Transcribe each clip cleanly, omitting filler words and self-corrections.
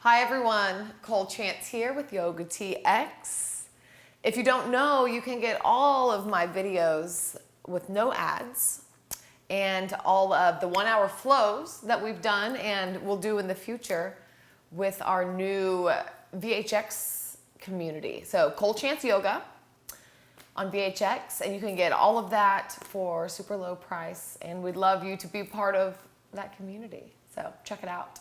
Hi everyone, Cole Chance here with YOGATX. If you don't know, you can get all of my videos with no ads and all of the 1-hour flows that we've done and will do in the future with our new VHX community. So Cole Chance Yoga on VHX, and you can get all of that for super low price, and we'd love you to be part of that community. So check it out.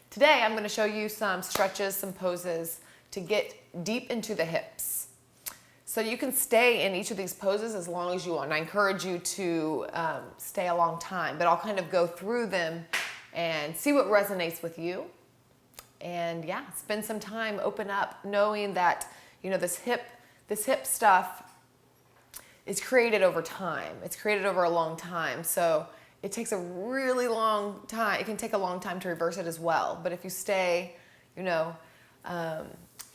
Today, I'm going to show you some stretches, some poses to get deep into the hips. So you can stay in each of these poses as long as you want. And I encourage you to stay a long time, but I'll kind of go through them and see what resonates with you. And yeah, spend some time, open up, knowing that, you know, this hip stuff is created over time. It's created over a long time. So it takes a really long time. It can take a long time to reverse it as well. But if you stay, you know,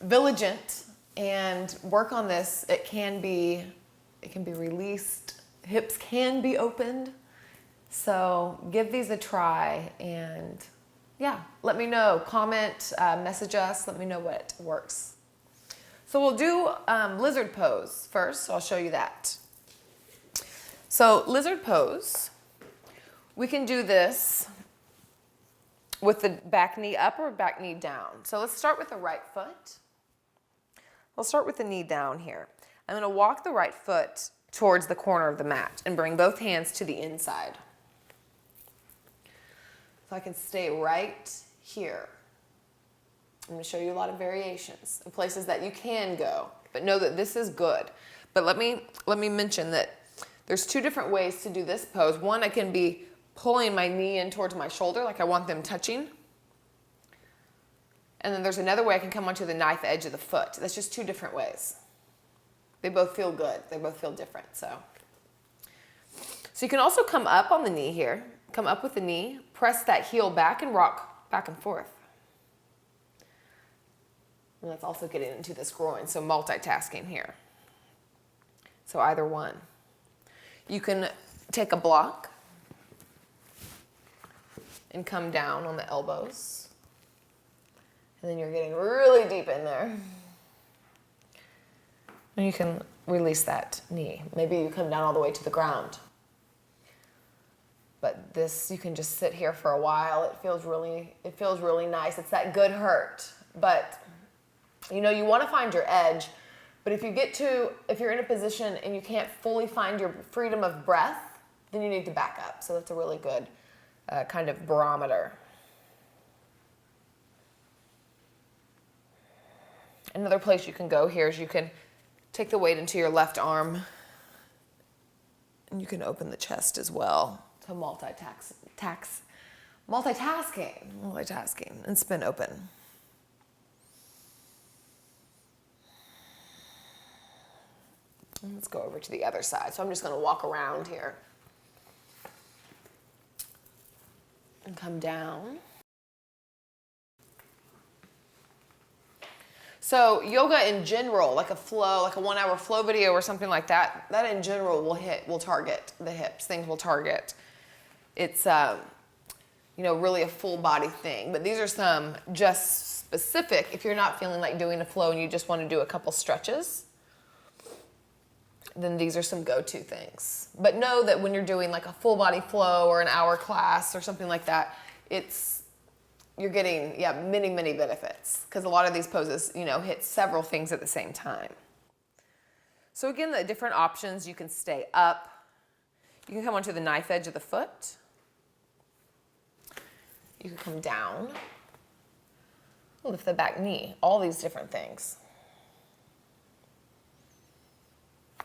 vigilant and work on this, it can be released. Hips can be opened. So give these a try, and yeah, let me know. Comment, message us. Let me know what works. So we'll do lizard pose first. So I'll show you that. So lizard pose. We can do this with the back knee up or back knee down. So let's start with the right foot. I'll start with the knee down here. I'm going to walk the right foot towards the corner of the mat and bring both hands to the inside. So I can stay right here. I'm going to show you a lot of variations of places that you can go, but know that this is good. But let me mention that there's two different ways to do this pose. One, I can be pulling my knee in towards my shoulder, like I want them touching. And then there's another way I can come onto the knife edge of the foot. That's just two different ways. They both feel good. They both feel different. So you can also come up on the knee here. Come up with the knee, press that heel back and rock back and forth. And that's also getting into this groin, so multitasking here. So either one. You can take a block and come down on the elbows. And then you're getting really deep in there. And you can release that knee. Maybe you come down all the way to the ground. But this, you can just sit here for a while. It feels really nice. It's that good hurt. But you know, you want to find your edge. But if you're in a position and you can't fully find your freedom of breath, then you need to back up. So that's a really good kind of barometer. Another place you can go here is you can take the weight into your left arm, and you can open the chest as well. So multitasking, and spin open. And let's go over to the other side. So I'm just going to walk around here and come down. So yoga in general, like a flow, like a 1-hour flow video or something like that, that in general will target the hips. Things will target. It's you know, really a full body thing. But these are some just specific, if you're not feeling like doing a flow and you just want to do a couple stretches, then these are some go-to things. But know that when you're doing like a full body flow or an hour class or something like that, you're getting, yeah, many, many benefits, because a lot of these poses, you know, hit several things at the same time. So again, the different options, you can stay up. You can come onto the knife edge of the foot. You can come down, lift the back knee, all these different things.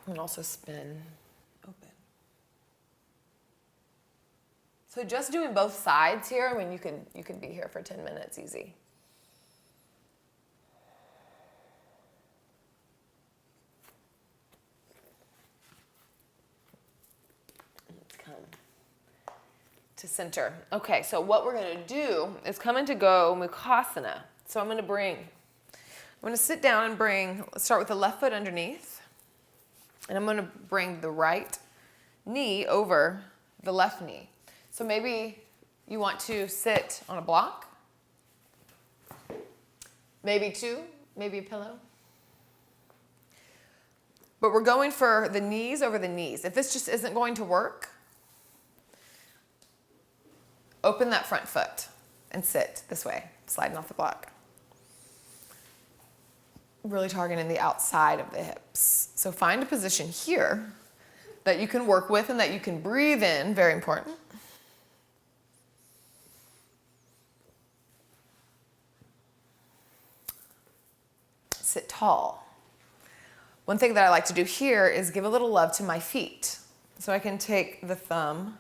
And also spin open. So just doing both sides here, I mean, you could be here for 10 minutes easy. Let's come to center. Okay, so what we're going to do is come into Gomukhasana. So I'm going to sit down and start with the left foot underneath. And I'm going to bring the right knee over the left knee. So maybe you want to sit on a block maybe two, maybe a pillow. But we're going for the knees over the knees. If this just isn't going to work, open that front foot and sit this way, sliding off the block. Really targeting the outside of the hips. So find a position here that you can work with and that you can breathe in, very important. Sit tall. One thing that I like to do here is give a little love to my feet. So I can take the thumb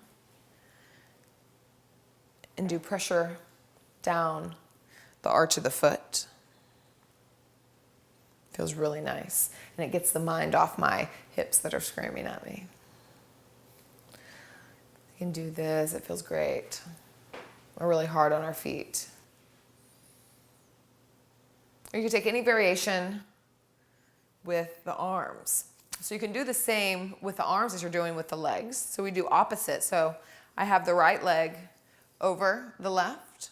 and do pressure down the arch of the foot. Feels really nice. And it gets the mind off my hips that are screaming at me. You can do this, it feels great. We're really hard on our feet. Or you can take any variation with the arms. So you can do the same with the arms as you're doing with the legs. So we do opposite. So I have the right leg over the left.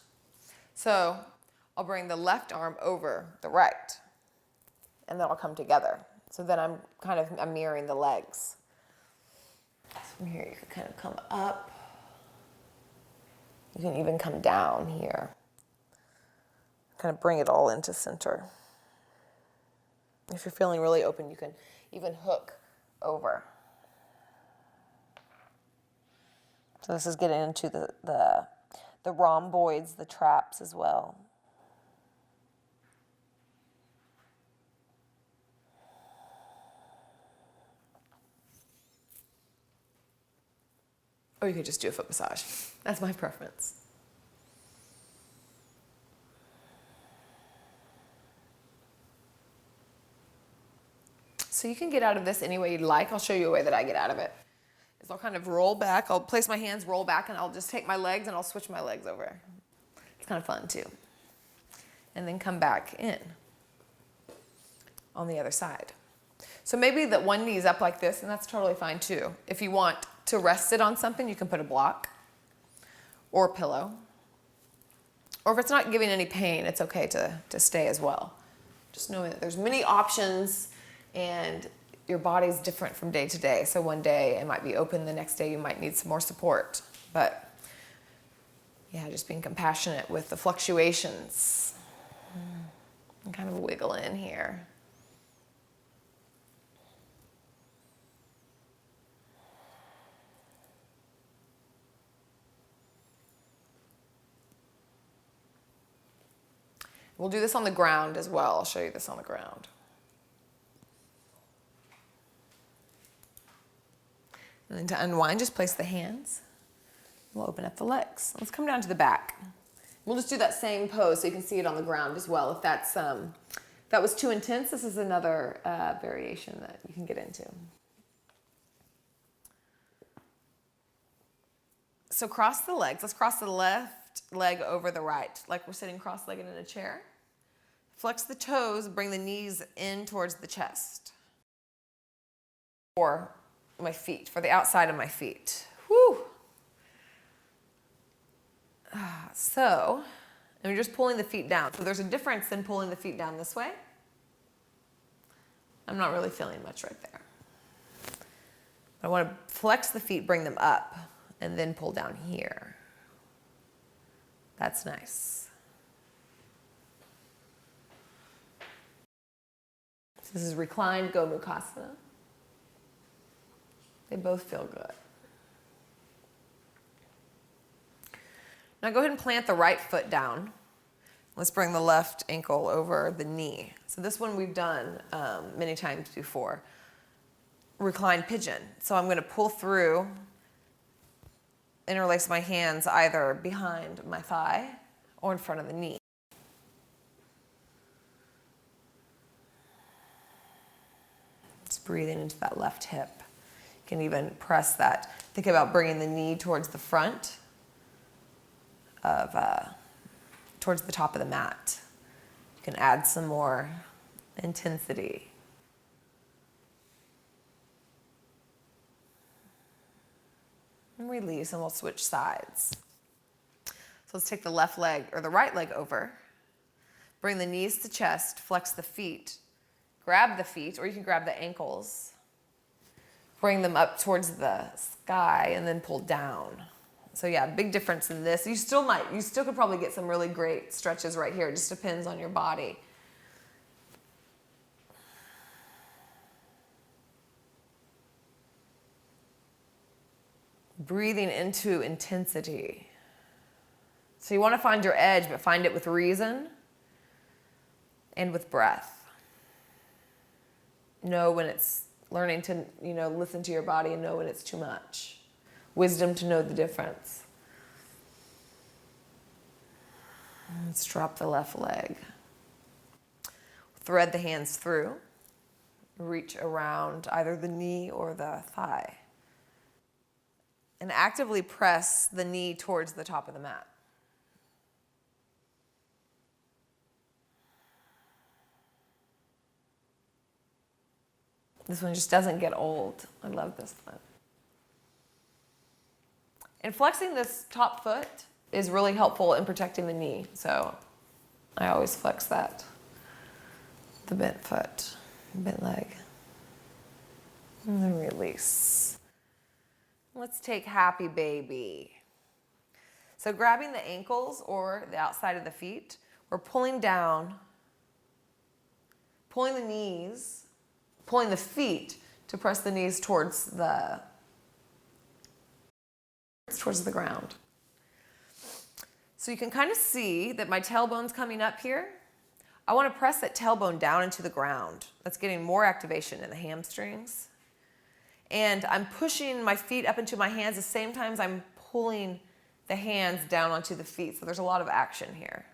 So I'll bring the left arm over the right. And then I'll come together. So then I'm mirroring the legs. So from here you can kind of come up. You can even come down here. Kind of bring it all into center. If you're feeling really open, you can even hook over. So this is getting into the rhomboids, the traps as well. Or you could just do a foot massage. That's my preference. So you can get out of this any way you'd like. I'll show you a way that I get out of it. Is I'll kind of roll back. I'll place my hands, roll back, and I'll just take my legs and I'll switch my legs over. It's kind of fun too. And then come back in on the other side. So maybe that one knee is up like this, and that's totally fine too. If you want to rest it on something, you can put a block or a pillow. Or if it's not giving any pain, it's okay to stay as well. Just knowing that there's many options and your body's different from day to day. So one day it might be open, the next day you might need some more support. But yeah, just being compassionate with the fluctuations. And kind of wiggle in here. We'll do this on the ground as well. I'll show you this on the ground. And then to unwind, just place the hands. We'll open up the legs. Let's come down to the back. We'll just do that same pose so you can see it on the ground as well. If that's if that was too intense, this is another variation that you can get into. So cross the legs. Let's cross the left leg over the right, like we're sitting cross-legged in a chair. Flex the toes, bring the knees in towards the chest. Or my feet, for the outside of my feet. Whew. So, and we're just pulling the feet down. So there's a difference in pulling the feet down this way. I'm not really feeling much right there. I want to flex the feet, bring them up, and then pull down here. That's nice. This is reclined Gomukhasana. They both feel good. Now go ahead and plant the right foot down. Let's bring the left ankle over the knee. So this one we've done many times before. Reclined pigeon. So I'm going to pull through, interlace my hands either behind my thigh or in front of the knee. Just breathing into that left hip. You can even press that. Think about bringing the knee towards the front of, towards the top of the mat. You can add some more intensity. And release, and we'll switch sides. So let's take the left leg or the right leg over. Bring the knees to chest, flex the feet. Grab the feet, or you can grab the ankles. Bring them up towards the sky and then pull down. So yeah, big difference in this. You still could probably get some really great stretches right here. It just depends on your body. Breathing into intensity. So you want to find your edge, but find it with reason and with breath. Know when it's learning to, listen to your body and know when it's too much. Wisdom to know the difference. Let's drop the left leg. Thread the hands through. Reach around either the knee or the thigh. And actively press the knee towards the top of the mat. This one just doesn't get old. I love this one. And flexing this top foot is really helpful in protecting the knee. So I always flex that. The bent foot, bent leg. And then release. Let's take happy baby. So grabbing the ankles or the outside of the feet, we're pulling down, pulling the knees, pulling the feet to press the knees towards the ground. So you can kind of see that my tailbone's coming up here. I want to press that tailbone down into the ground. That's getting more activation in the hamstrings. And I'm pushing my feet up into my hands the same time as I'm pulling the hands down onto the feet. So there's a lot of action here.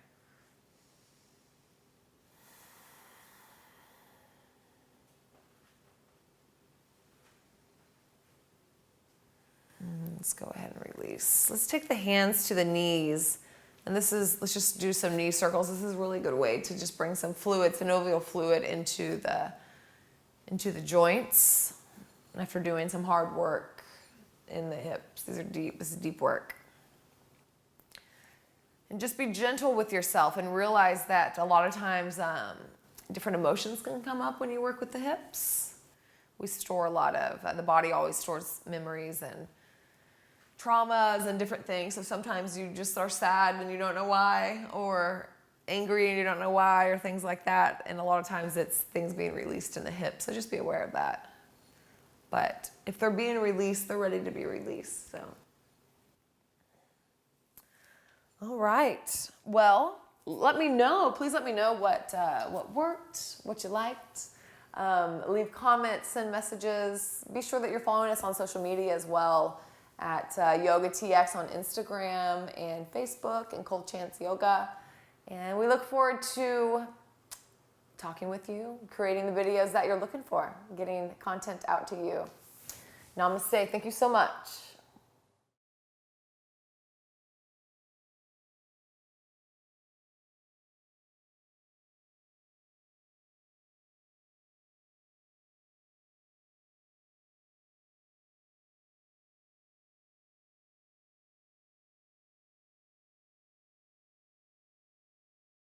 Let's go ahead and release. Let's take the hands to the knees. And let's just do some knee circles. This is a really good way to just bring some fluid, synovial fluid into the joints after doing some hard work in the hips. These are deep, this is deep work. And just be gentle with yourself and realize that a lot of times different emotions can come up when you work with the hips. We store a lot of, the body always stores memories and traumas and different things. So sometimes you just are sad and you don't know why, or angry and you don't know why, or things like that. And a lot of times it's things being released in the hips. So just be aware of that. But if they're being released, they're ready to be released. So, all right. Well, let me know. Please let me know what worked, what you liked. Leave comments, send messages. Be sure that you're following us on social media as well at YOGATX on Instagram and Facebook and Cold Chance Yoga. And we look forward to talking with you, creating the videos that you're looking for, getting content out to you. Namaste. Thank you so much.